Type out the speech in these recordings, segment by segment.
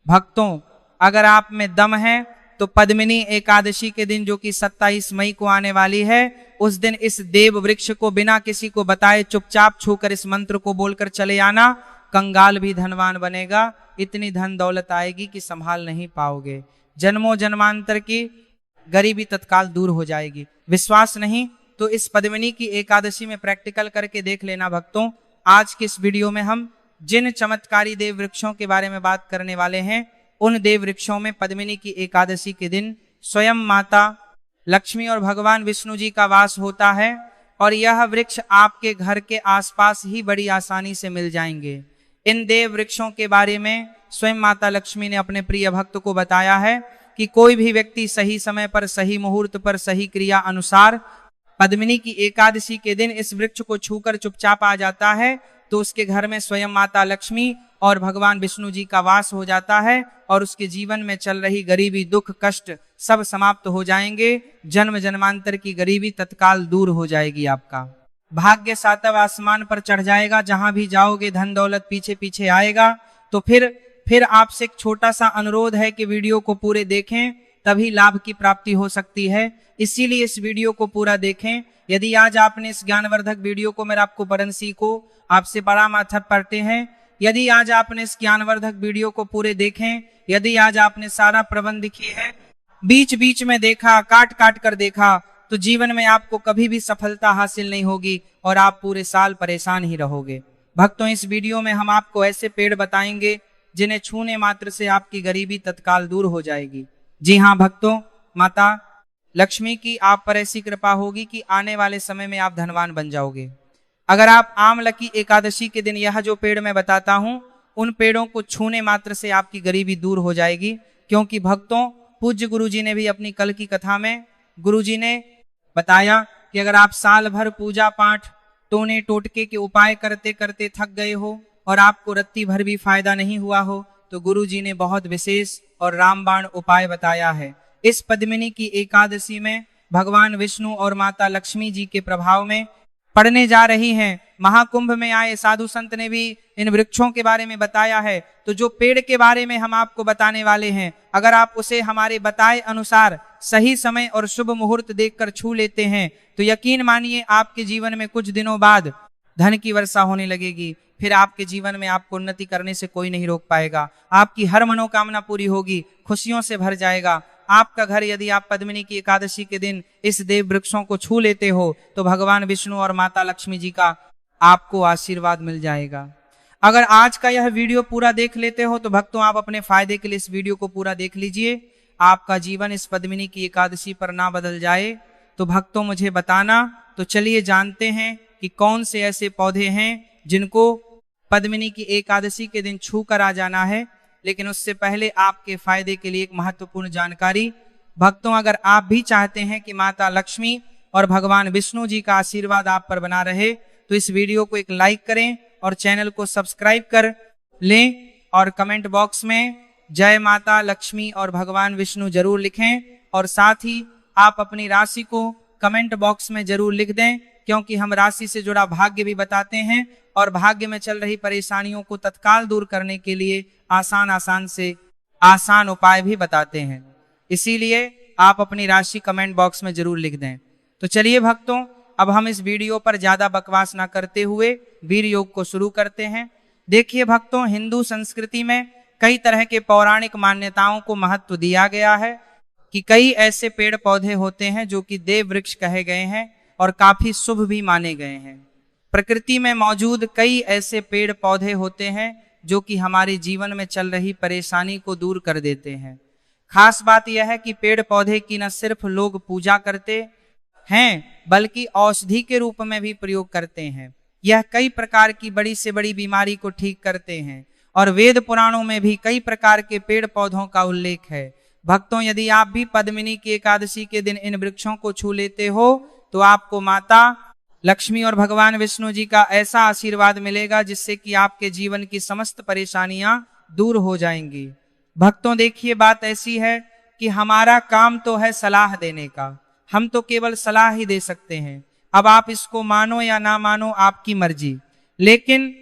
भक्तों, अगर आप में दम है तो पद्मिनी एकादशी के दिन, जो कि 27 मई को आने वाली है, उस दिन इस देव वृक्ष को बिना किसी को बताए चुपचाप छूकर इस मंत्र को बोलकर चले आना। कंगाल भी धनवान बनेगा, इतनी धन दौलत आएगी कि संभाल नहीं पाओगे। जन्मों जन्मांतर की गरीबी तत्काल दूर हो जाएगी। विश्वास नहीं तो इस पद्मिनी की एकादशी में प्रैक्टिकल करके देख लेना। भक्तों, आज के इस वीडियो में हम जिन चमत्कारी देव वृक्षों के बारे में बात करने वाले हैं, उन देव वृक्षों में पद्मिनी की एकादशी के दिन स्वयं माता लक्ष्मी और भगवान विष्णु जी का वास होता है, और यह वृक्ष आपके घर के आसपास ही बड़ी आसानी से मिल जाएंगे। इन देव वृक्षों के बारे में स्वयं माता लक्ष्मी ने अपने प्रिय भक्त को बताया है कि कोई भी व्यक्ति सही समय पर, सही मुहूर्त पर, सही क्रिया अनुसार पद्मिनी की एकादशी के दिन इस वृक्ष को छूकर चुपचाप आ जाता है, तो उसके घर में स्वयं माता लक्ष्मी और भगवान विष्णु जी का वास हो जाता है, और उसके जीवन में चल रही गरीबी, दुख, कष्ट सब समाप्त हो जाएंगे। जन्म जन्मांतर की गरीबी तत्काल दूर हो जाएगी। आपका भाग्य सातव आसमान पर चढ़ जाएगा। जहां भी जाओगे धन दौलत पीछे पीछे आएगा। तो फिर आपसे एक छोटा सा अनुरोध है कि वीडियो को पूरे देखें, तभी लाभ की प्राप्ति हो सकती है। इसीलिए इस वीडियो को पूरा देखें। यदि आज आपने इस ज्ञानवर्धक वीडियो को, मेरा आपको बरनसी को आपसे बड़ा माथक पढ़ते हैं, यदि आज आपने इस ज्ञानवर्धक वीडियो को पूरे देखें, यदि आज आपने सारा प्रबंध किए है, बीच बीच में देखा, काट काट कर देखा, तो जीवन में आपको कभी भी सफलता हासिल नहीं होगी और आप पूरे साल परेशान ही रहोगे। भक्तों, इस वीडियो में हम आपको ऐसे पेड़ बताएंगे जिन्हें छूने मात्र से आपकी गरीबी तत्काल दूर हो जाएगी। जी हाँ भक्तों, माता लक्ष्मी की आप पर ऐसी कृपा होगी कि आने वाले समय में आप धनवान बन जाओगे। अगर आप आमलकी एकादशी के दिन यह जो पेड़ मैं बताता हूं, उन पेड़ों को छूने मात्र से आपकी गरीबी दूर हो जाएगी। क्योंकि भक्तों, पूज्य गुरुजी ने भी अपनी कल की कथा में गुरुजी ने बताया कि अगर आप साल भर पूजा पाठ, टोने टोटके के उपाय करते करते थक गए हो और आपको रत्ती भर भी फायदा नहीं हुआ हो, तो गुरुजी ने बहुत विशेष और रामबाण उपाय बताया है। इस पद्मिनी की एकादशी में भगवान विष्णु और माता लक्ष्मी जी के प्रभाव में पढ़ने जा रही हैं। महाकुंभ में आए साधु संत ने भी इन वृक्षों के बारे में बताया है। तो जो पेड़ के बारे में हम आपको बताने वाले हैं, अगर आप उसे हमारे बताए अनुसार सही समय और शुभ मुहूर्त देखकर छू लेते हैं, तो यकीन मानिए आपके जीवन में कुछ दिनों बाद धन की वर्षा होने लगेगी। फिर आपके जीवन में आपको उन्नति करने से कोई नहीं रोक पाएगा। आपकी हर मनोकामना पूरी होगी, खुशियों से भर जाएगा। आपका घर, यदि आप पद्मिनी की एकादशी के दिन इस देव वृक्षों को छू लेते हो, तो भगवान विष्णु और माता लक्ष्मी जी का आपको आशीर्वाद मिल जाएगा। अगर आज का यह वीडियो पूरा देख लेते हो, तो भक्तों आप अपने फायदे के लिए इस वीडियो को पूरा देख लीजिए। आपका जीवन इस पद्मिनी की एकादशी पर ना बदल जाए तो भक्तों मुझे बताना। तो चलिए जानते हैं कि कौन से ऐसे पौधे हैं जिनको पद्मिनी की एकादशी के दिन छू कर आ जाना है। लेकिन उससे पहले आपके फायदे के लिए एक महत्वपूर्ण जानकारी। भक्तों, अगर आप भी चाहते हैं कि माता लक्ष्मी और भगवान विष्णु जी का आशीर्वाद आप पर बना रहे, तो इस वीडियो को एक लाइक करें और चैनल को सब्सक्राइब कर लें, और कमेंट बॉक्स में जय माता लक्ष्मी और भगवान विष्णु जरूर लिखें। और साथ ही आप अपनी राशि को कमेंट बॉक्स में जरूर लिख दें, क्योंकि हम राशि से जुड़ा भाग्य भी बताते हैं और भाग्य में चल रही परेशानियों को तत्काल दूर करने के लिए आसान उपाय भी बताते हैं। इसीलिए आप अपनी राशि कमेंट बॉक्स में जरूर लिख दें। तो चलिए भक्तों, अब हम इस वीडियो पर ज्यादा बकवास ना करते हुए वीर योग को शुरू करते हैं। देखिए भक्तों, हिंदू संस्कृति में कई तरह के पौराणिक मान्यताओं को महत्व दिया गया है कि कई ऐसे पेड़ पौधे होते हैं जो कि देव वृक्ष कहे गए हैं और काफी शुभ भी माने गए हैं। प्रकृति में मौजूद कई ऐसे पेड़ पौधे होते हैं जो कि हमारे जीवन में चल रही परेशानी को दूर कर देते हैं। खास बात यह है कि पेड़ पौधे की न सिर्फ लोग पूजा करते हैं, बल्कि औषधि के रूप में भी प्रयोग करते हैं। यह कई प्रकार की बड़ी से बड़ी बीमारी को ठीक करते हैं, और वेद पुराणों में भी कई प्रकार के पेड़ पौधों का उल्लेख है। भक्तों, यदि आप भी पद्मिनी की एकादशी के दिन इन वृक्षों को छू लेते हो, तो आपको माता लक्ष्मी और भगवान विष्णु जी का ऐसा आशीर्वाद मिलेगा जिससे कि आपके जीवन की समस्त परेशानियां दूर हो जाएंगी। भक्तों, देखिए बात ऐसी है कि हमारा काम तो है सलाह देने का, हम तो केवल सलाह ही दे सकते हैं। अब आप इसको मानो या ना मानो, आपकी मर्जी। लेकिन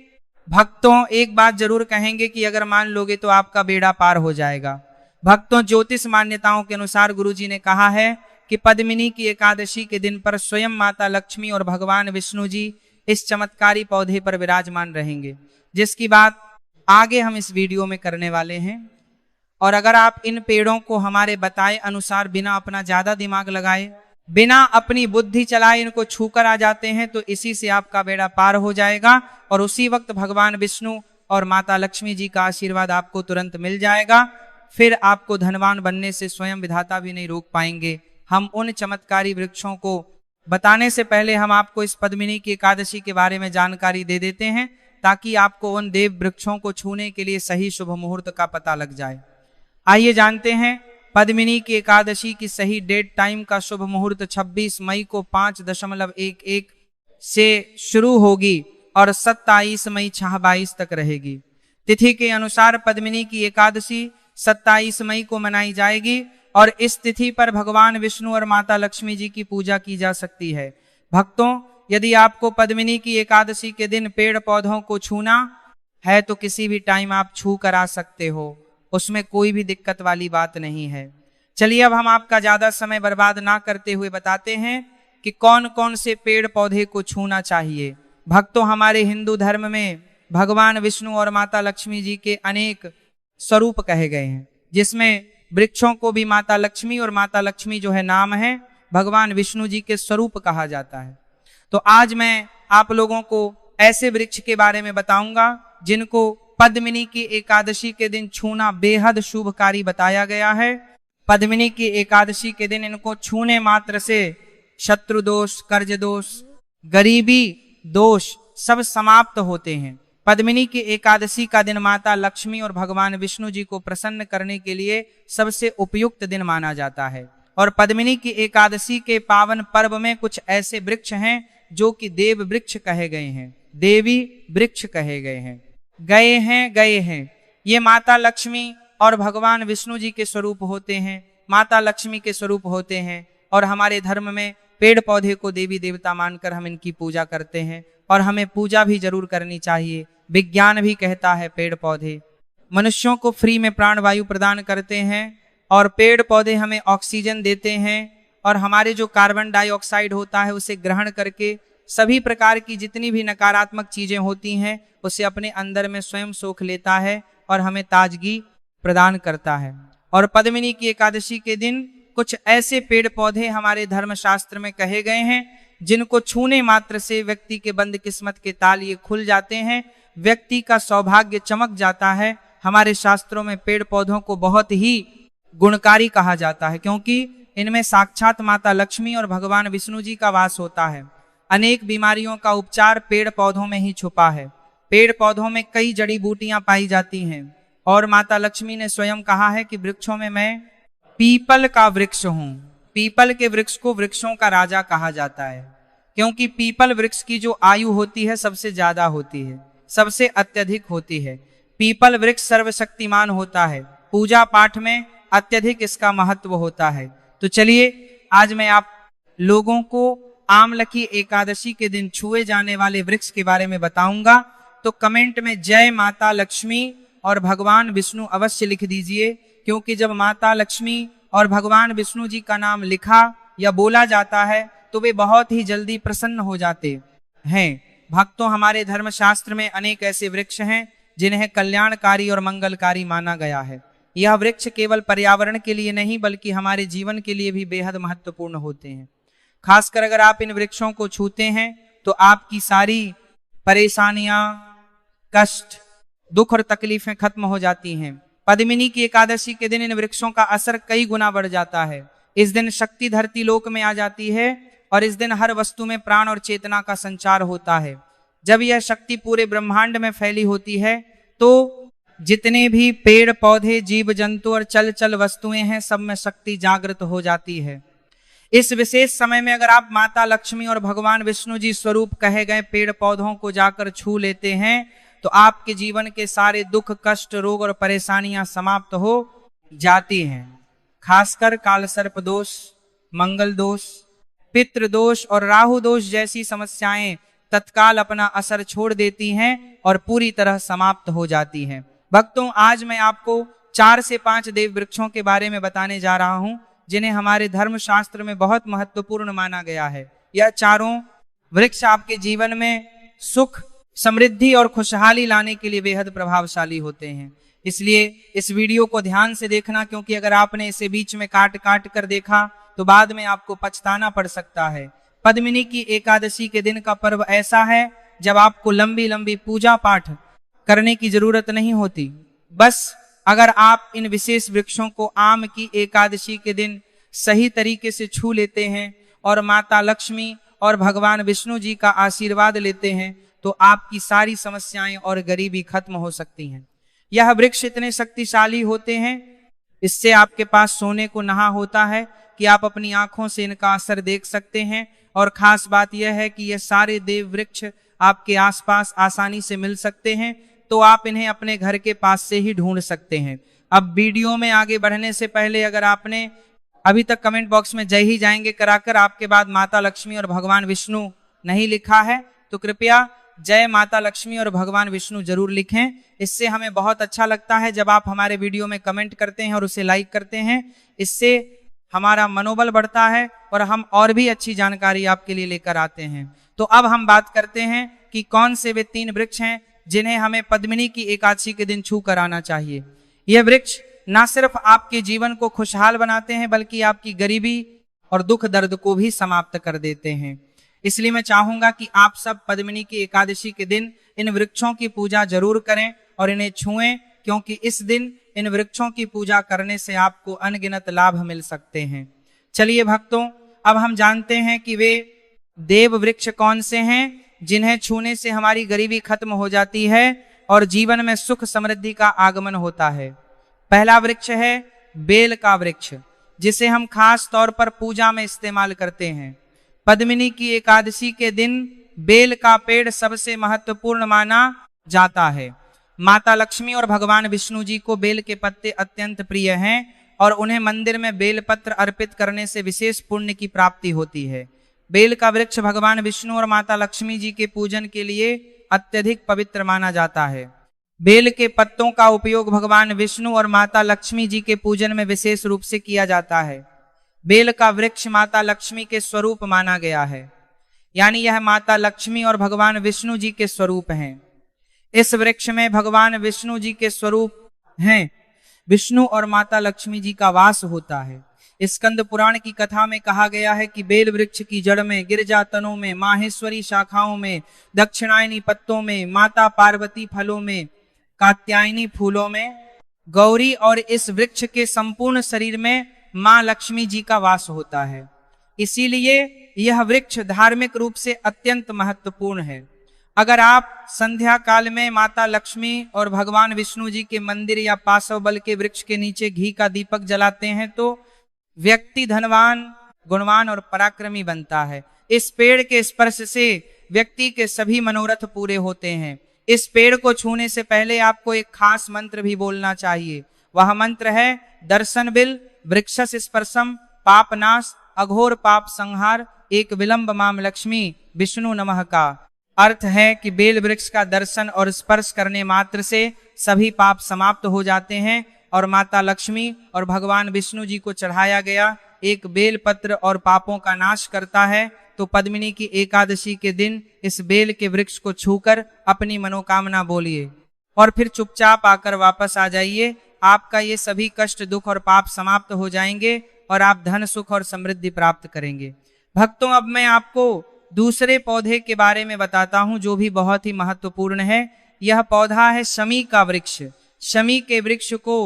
भक्तों एक बात जरूर कहेंगे कि अगर मान लोगे तो आपका बेड़ा पार हो जाएगा। भक्तों ज्योतिष मान्यताओं के अनुसार गुरुजी ने कहा है कि पद्मिनी की एकादशी के दिन पर स्वयं माता लक्ष्मी और भगवान विष्णु जी इस चमत्कारी पौधे पर विराजमान रहेंगे, जिसकी बात आगे हम इस वीडियो में करने वाले हैं। और अगर आप इन पेड़ों को हमारे बताए अनुसार बिना अपना ज्यादा दिमाग लगाए, बिना अपनी बुद्धि चलाए इनको छूकर आ जाते हैं तो इसी से आपका बेड़ा पार हो जाएगा और उसी वक्त भगवान विष्णु और माता लक्ष्मी जी का आशीर्वाद आपको तुरंत मिल जाएगा। फिर आपको धनवान बनने से स्वयं विधाता भी नहीं रोक पाएंगे। हम उन चमत्कारी वृक्षों को बताने से पहले हम आपको इस पद्मिनी की एकादशी के बारे में जानकारी दे देते हैं, ताकि आपको उन देव वृक्षों को छूने के लिए सही शुभ मुहूर्त का पता लग जाए। आइए जानते हैं पद्मिनी की एकादशी की सही डेट टाइम का। शुभ मुहूर्त 26 मई को 5:11 से शुरू होगी और 27 मई 6:22 तक रहेगी। तिथि के अनुसार पद्मिनी की एकादशी 27 मई को मनाई जाएगी और इस तिथि पर भगवान विष्णु और माता लक्ष्मी जी की पूजा की जा सकती है। भक्तों यदि आपको पद्मिनी की एकादशी के दिन पेड़ पौधों को छूना है तो किसी भी टाइम आप छू कर आ सकते हो, उसमें कोई भी दिक्कत वाली बात नहीं है। चलिए अब हम आपका ज्यादा समय बर्बाद ना करते हुए बताते हैं कि कौन कौन से पेड़ पौधे को छूना चाहिए। भक्तों हमारे हिंदू धर्म में भगवान विष्णु और माता लक्ष्मी जी के अनेक स्वरूप कहे गए हैं, जिसमें वृक्षों को भी माता लक्ष्मी और माता लक्ष्मी जो है नाम है, भगवान विष्णु जी के स्वरूप कहा जाता है। तो आज मैं आप लोगों को ऐसे वृक्ष के बारे में बताऊंगा जिनको पद्मिनी की एकादशी के दिन छूना बेहद शुभकारी बताया गया है। पद्मिनी की एकादशी के दिन इनको छूने मात्र से शत्रु दोष, कर्ज दोष, गरीबी दोष सब समाप्त होते हैं। पद्मिनी की एकादशी का दिन माता लक्ष्मी और भगवान विष्णु जी को प्रसन्न करने के लिए सबसे उपयुक्त दिन माना जाता है। और पद्मिनी की एकादशी के पावन पर्व में कुछ ऐसे वृक्ष हैं जो कि देव वृक्ष कहे गए हैं, देवी वृक्ष कहे गए हैं, गए हैं। ये माता लक्ष्मी और भगवान विष्णु जी के स्वरूप होते हैं, माता लक्ष्मी के स्वरूप होते हैं। और हमारे धर्म में पेड़ पौधे को देवी देवता मानकर हम इनकी पूजा करते हैं और हमें पूजा भी जरूर करनी चाहिए। विज्ञान भी कहता है पेड़ पौधे मनुष्यों को फ्री में प्राणवायु प्रदान करते हैं और पेड़ पौधे हमें ऑक्सीजन देते हैं और हमारे जो कार्बन डाइऑक्साइड होता है उसे ग्रहण करके सभी प्रकार की जितनी भी नकारात्मक चीजें होती हैं उसे अपने अंदर में स्वयं सोख लेता है और हमें ताजगी प्रदान करता है। और पद्मिनी की एकादशी के दिन कुछ ऐसे पेड़ पौधे हमारे धर्मशास्त्र में कहे गए हैं जिनको छूने मात्र से व्यक्ति के बंद किस्मत के ताले खुल जाते हैं, व्यक्ति का सौभाग्य चमक जाता है। हमारे शास्त्रों में पेड़ पौधों को बहुत ही गुणकारी कहा जाता है, क्योंकि इनमें साक्षात माता लक्ष्मी और भगवान विष्णु जी का वास होता है। अनेक बीमारियों का उपचार पेड़ पौधों में ही छुपा है। पेड़ पौधों में कई जड़ी बूटियां पाई जाती हैं और माता लक्ष्मी ने स्वयं कहा है कि वृक्षों में मैं पीपल का वृक्ष हूं। पीपल के वृक्ष को वृक्षों का राजा कहा जाता है, क्योंकि पीपल वृक्ष की जो आयु होती है सबसे ज्यादा होती है, सबसे अत्यधिक होती है। पीपल वृक्ष सर्वशक्तिमान होता है, पूजा पाठ में अत्यधिक इसका महत्व होता है। तो चलिए आज मैं आप लोगों को आमलकी एकादशी के दिन छुए जाने वाले वृक्ष के बारे में बताऊंगा। तो कमेंट में जय माता लक्ष्मी और भगवान विष्णु अवश्य लिख दीजिए, क्योंकि जब माता लक्ष्मी और भगवान विष्णु जी का नाम लिखा या बोला जाता है तो वे बहुत ही जल्दी प्रसन्न हो जाते हैं। भक्तों हमारे धर्मशास्त्र में अनेक ऐसे वृक्ष हैं जिन्हें कल्याणकारी और मंगलकारी माना गया है। यह वृक्ष केवल पर्यावरण के लिए नहीं बल्कि हमारे जीवन के लिए भी बेहद महत्वपूर्ण होते हैं। खासकर अगर आप इन वृक्षों को छूते हैं तो आपकी सारी परेशानियां, कष्ट, दुख और तकलीफें खत्म हो जाती हैं। पद्मिनी की एकादशी के दिन इन वृक्षों का असर कई गुना बढ़ जाता है। इस दिन शक्ति धरती लोक में आ जाती है और इस दिन हर वस्तु में प्राण और चेतना का संचार होता है। जब यह शक्ति पूरे ब्रह्मांड में फैली होती है तो जितने भी पेड़ पौधे, जीव जंतु और चल चल वस्तुएं हैं सब में शक्ति जागृत हो जाती है। इस विशेष समय में अगर आप माता लक्ष्मी और भगवान विष्णु जी स्वरूप कहे गए पेड़ पौधों को जाकर छू लेते हैं तो आपके जीवन के सारे दुख, कष्ट, रोग और परेशानियां समाप्त हो जाती हैं। खासकर काल सर्प दोष, मंगल दोष, पितृ दोष और राहु दोष जैसी समस्याएं तत्काल अपना असर छोड़ देती हैं और पूरी तरह समाप्त हो जाती हैं। भक्तों, आज मैं आपको 4 से 5 देव वृक्षों के बारे में बताने जा रहा हूं, जिन्हें हमारे धर्म शास्त्र में बहुत महत्वपूर्ण माना गया है। यह चारों वृक्ष आपके जीवन में सुख, समृद्धि और खुशहाली लाने के लिए बेहद प्रभावशाली होते हैं। इसलिए इस वीडियो को ध्यान से देखना, क्योंकि अगर आपने इसे बीच में काट कर देखा तो बाद में आपको पछताना पड़ सकता है। पद्मिनी की एकादशी के दिन का पर्व ऐसा है जब आपको लंबी लंबी पूजा पाठ करने की जरूरत नहीं होती। बस अगर आप इन विशेष वृक्षों को आम की एकादशी के दिन सही तरीके से छू लेते हैं और माता लक्ष्मी और भगवान विष्णु जी का आशीर्वाद लेते हैं तो आपकी सारी समस्याएं और गरीबी खत्म हो सकती हैं। यह वृक्ष इतने शक्तिशाली होते हैं, इससे आपके पास सोने को नहा होता है कि आप अपनी आंखों से इनका असर देख सकते हैं। और खास बात यह है कि यह सारे देव वृक्ष आपके आसपास आसानी से मिल सकते हैं, तो आप इन्हें अपने घर के पास से ही ढूंढ सकते हैं। अब वीडियो में आगे बढ़ने से पहले अगर आपने अभी तक कमेंट बॉक्स में जय ही जाएंगे कराकर आपके बाद माता लक्ष्मी और भगवान विष्णु नहीं लिखा है तो कृपया जय माता लक्ष्मी और भगवान विष्णु जरूर लिखें। इससे हमें बहुत अच्छा लगता है जब आप हमारे वीडियो में कमेंट करते हैं और उसे लाइक करते हैं। इससे हमारा मनोबल बढ़ता है और हम और भी अच्छी जानकारी आपके लिए लेकर आते हैं। तो अब हम बात करते हैं कि कौन से वे 3 वृक्ष हैं जिन्हें हमें पद्मिनी की एकादशी के दिन छू कर आना चाहिए। यह वृक्ष न सिर्फ आपके जीवन को खुशहाल बनाते हैं बल्कि आपकी गरीबी और दुख दर्द को भी समाप्त कर देते हैं। इसलिए मैं चाहूंगा कि आप सब पद्मिनी की एकादशी के दिन इन वृक्षों की पूजा जरूर करें और इन्हें छुएं, क्योंकि इस दिन इन वृक्षों की पूजा करने से आपको अनगिनत लाभ मिल सकते हैं। चलिए भक्तों, अब हम जानते हैं कि वे देव वृक्ष कौन से हैं जिन्हें छूने से हमारी गरीबी खत्म हो जाती है और जीवन में सुख समृद्धि का आगमन होता है। पहला वृक्ष है बेल का वृक्ष, जिसे हम खास तौर पर पूजा में इस्तेमाल करते हैं। पद्मिनी की एकादशी के दिन बेल का पेड़ सबसे महत्वपूर्ण माना जाता है। माता लक्ष्मी और भगवान विष्णु जी को बेल के पत्ते अत्यंत प्रिय हैं और उन्हें मंदिर में बेल पत्र अर्पित करने से विशेष पुण्य की प्राप्ति होती है। बेल का वृक्ष भगवान विष्णु और माता लक्ष्मी जी के पूजन के लिए अत्यधिक पवित्र माना जाता है। बेल के पत्तों का उपयोग भगवान विष्णु और माता लक्ष्मी जी के पूजन में विशेष रूप से किया जाता है। बेल का वृक्ष माता लक्ष्मी के स्वरूप माना गया है, यानी यह माता लक्ष्मी और भगवान विष्णु जी के स्वरूप हैं। इस वृक्ष में भगवान विष्णु जी के स्वरूप हैं, विष्णु और माता लक्ष्मी जी का वास होता है। स्कंद पुराण की कथा में कहा गया है कि बेल वृक्ष की जड़ में, गिरजा तनों में, माहेश्वरी शाखाओं में, दक्षिणायनी पत्तों में, माता पार्वती फलों में, कात्यायनी फूलों में, गौरी और इस वृक्ष के संपूर्ण शरीर में मां लक्ष्मी जी का वास होता है। इसीलिए यह वृक्ष धार्मिक रूप से अत्यंत महत्वपूर्ण है। अगर आप संध्या काल में माता लक्ष्मी और भगवान विष्णु जी के मंदिर या पार्श्व बल के वृक्ष के नीचे घी का दीपक जलाते हैं तो व्यक्ति धनवान, गुणवान और पराक्रमी बनता है। इस पेड़ के स्पर्श से व्यक्ति के सभी मनोरथ पूरे होते हैं। इस पेड़ को छूने से पहले आपको एक खास मंत्र भी बोलना चाहिए। वह मंत्र है दर्शन बिल वृक्षस स्पर्शम पाप नाश अघोर पाप संहार एक विलंब माम लक्ष्मी विष्णु नमः का अर्थ है कि बेल वृक्ष का दर्शन और स्पर्श करने मात्र से सभी पाप समाप्त हो जाते हैं और माता लक्ष्मी और भगवान विष्णु जी को चढ़ाया गया एक बेल पत्र और पापों का नाश करता है। तो पद्मिनी की एकादशी के दिन इस बेल के वृक्ष को छूकर अपनी मनोकामना बोलिए और फिर चुपचाप आकर वापस आ जाइए। आपका ये सभी कष्ट, दुख और पाप समाप्त हो जाएंगे और आप धन, सुख और समृद्धि प्राप्त करेंगे। भक्तों, अब मैं आपको दूसरे पौधे के बारे में बताता हूं जो भी बहुत ही महत्वपूर्ण है। यह पौधा है शमी का वृक्ष। शमी के वृक्ष को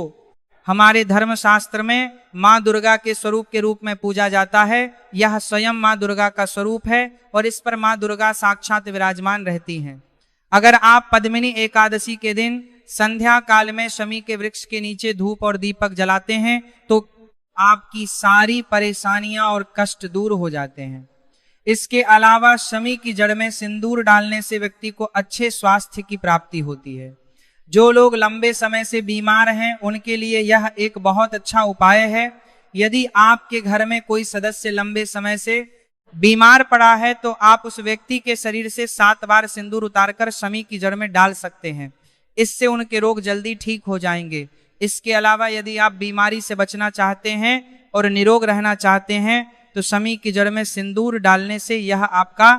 हमारे धर्म शास्त्र में माँ दुर्गा के स्वरूप के रूप में पूजा जाता है। यह स्वयं माँ दुर्गा का स्वरूप है और इस पर माँ दुर्गा साक्षात विराजमान रहती हैं। अगर आप पद्मिनी एकादशी के दिन संध्या काल में शमी के वृक्ष के नीचे धूप और दीपक जलाते हैं तो आपकी सारी परेशानियां और कष्ट दूर हो जाते हैं। इसके अलावा शमी की जड़ में सिंदूर डालने से व्यक्ति को अच्छे स्वास्थ्य की प्राप्ति होती है। जो लोग लंबे समय से बीमार हैं उनके लिए यह एक बहुत अच्छा उपाय है। यदि आपके घर में कोई सदस्य लंबे समय से बीमार पड़ा है तो आप उस व्यक्ति के शरीर से 7 बार सिंदूर उतारकर शमी की जड़ में डाल सकते हैं। इससे उनके रोग जल्दी ठीक हो जाएंगे। इसके अलावा यदि आप बीमारी से बचना चाहते हैं और निरोग रहना चाहते हैं तो शमी की जड़ में सिंदूर डालने से यह आपका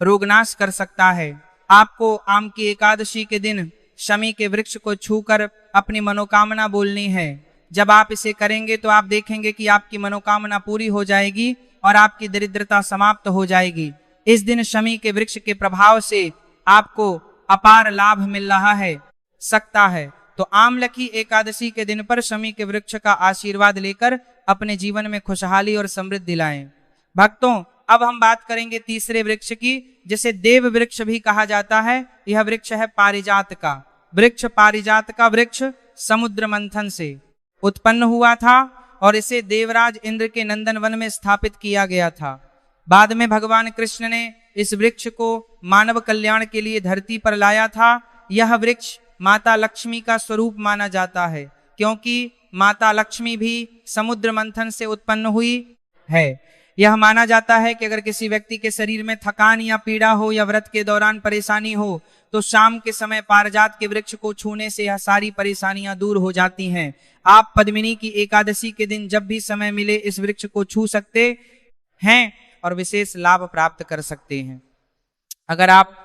रोगनाश कर सकता है। आपको आम की एकादशी के दिन शमी के वृक्ष को छूकर अपनी मनोकामना बोलनी है। जब आप इसे करेंगे तो आप देखेंगे कि आपकी मनोकामना पूरी हो जाएगी और आपकी दरिद्रता समाप्त हो जाएगी। इस दिन शमी के वृक्ष के प्रभाव से आपको अपार लाभ मिल रहा है सकता है। तो आमलकी एकादशी के दिन पर शमी के वृक्ष का आशीर्वाद लेकर अपने जीवन में खुशहाली और समृद्धि लाएं। भक्तों, अब हम बात करेंगे तीसरे वृक्ष की, जिसे देव वृक्ष भी कहा जाता है। यह वृक्ष है पारिजात का वृक्ष। पारिजात का वृक्ष समुद्र मंथन से उत्पन्न हुआ था और इसे देवराज इंद्र के नंदन वन में स्थापित किया गया था। बाद में भगवान कृष्ण ने इस वृक्ष को मानव कल्याण के लिए धरती पर लाया था। यह वृक्ष माता लक्ष्मी का स्वरूप माना जाता है, क्योंकि माता लक्ष्मी भी समुद्र मंथन से उत्पन्न हुई है। यह माना जाता है कि अगर किसी व्यक्ति के शरीर में थकान या पीड़ा हो या व्रत के दौरान परेशानी हो तो शाम के समय पारिजात के वृक्ष को छूने से यह सारी परेशानियां दूर हो जाती हैं। आप पद्मिनी की एकादशी के दिन जब भी समय मिले इस वृक्ष को छू सकते हैं और विशेष लाभ प्राप्त कर सकते हैं। अगर आप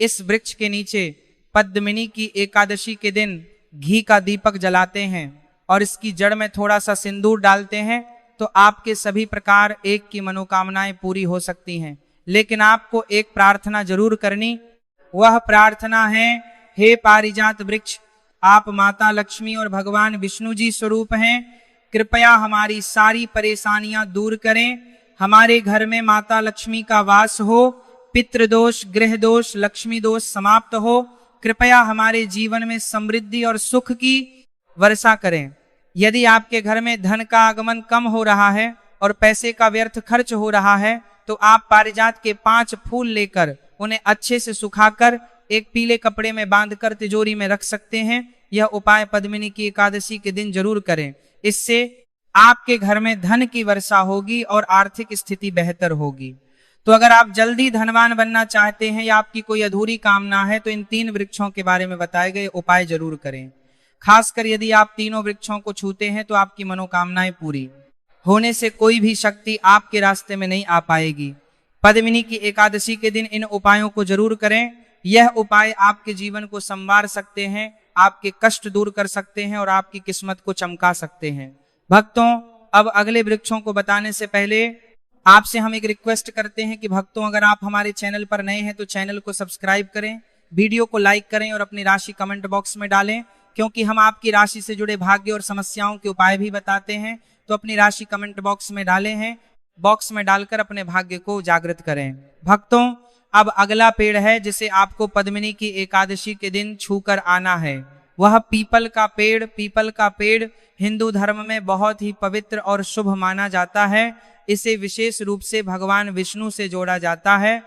इस वृक्ष के नीचे पद्मिनी की एकादशी के दिन घी का दीपक जलाते हैं और इसकी जड़ में थोड़ा सा सिंदूर डालते हैं तो आपके सभी प्रकार एक की मनोकामनाएं पूरी हो सकती हैं। लेकिन आपको एक प्रार्थना जरूर करनी, वह प्रार्थना है, हे पारिजात वृक्ष, आप माता लक्ष्मी और भगवान विष्णु जी स्वरूप हैं। कृपया हमारी सारी परेशानियां दूर करें। हमारे घर में माता लक्ष्मी का वास हो, पितृदोष, गृह दोष, लक्ष्मी दोष समाप्त हो। कृपया हमारे जीवन में समृद्धि और सुख की वर्षा करें। यदि आपके घर में धन का आगमन कम हो रहा है और पैसे का व्यर्थ खर्च हो रहा है तो आप पारिजात के 5 फूल लेकर उन्हें अच्छे से सुखाकर एक पीले कपड़े में बांधकर तिजोरी में रख सकते हैं। यह उपाय पद्मिनी की एकादशी के दिन जरूर करें। इससे आपके घर में धन की वर्षा होगी और आर्थिक स्थिति बेहतर होगी। तो अगर आप जल्दी धनवान बनना चाहते हैं या आपकी कोई अधूरी कामना है तो इन 3 वृक्षों के बारे में बताए गए उपाय जरूर करें। खासकर यदि आप तीनों वृक्षों को छूते हैं तो आपकी मनोकामनाएं पूरी होने से कोई भी शक्ति आपके रास्ते में नहीं आ पाएगी। पद्मिनी की एकादशी के दिन इन उपायों को जरूर करें। यह उपाय आपके जीवन को संवार सकते हैं, आपके कष्ट दूर कर सकते हैं और आपकी किस्मत को चमका सकते हैं। भक्तों, अब अगले वृक्षों को बताने से पहले आपसे हम एक रिक्वेस्ट करते हैं कि भक्तों, अगर आप हमारे चैनल पर नए हैं तो चैनल को सब्सक्राइब करें, वीडियो को लाइक करें और अपनी राशि कमेंट बॉक्स में डालें, क्योंकि हम आपकी राशि से जुड़े भाग्य और समस्याओं के उपाय भी बताते हैं। तो अपनी राशि कमेंट बॉक्स में डालें हैं, बॉक्स में डालकर अपने भाग्य को जागृत करें। भक्तों, अब अगला पेड़ है जिसे आपको पद्मिनी की एकादशी के दिन छूकर आना है। वह पीपल का पेड़। पीपल का पेड़ हिंदू धर्म में बहुत ही पवित्र और शुभ माना जाता है। इसे विशेष रूप से भगवान विष्णु से जोड़ा जाता है।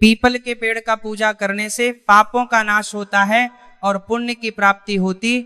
पीपल के पेड़ का पूजा करने से पापों का नाश होता है और पुण्य की प्राप्ति होती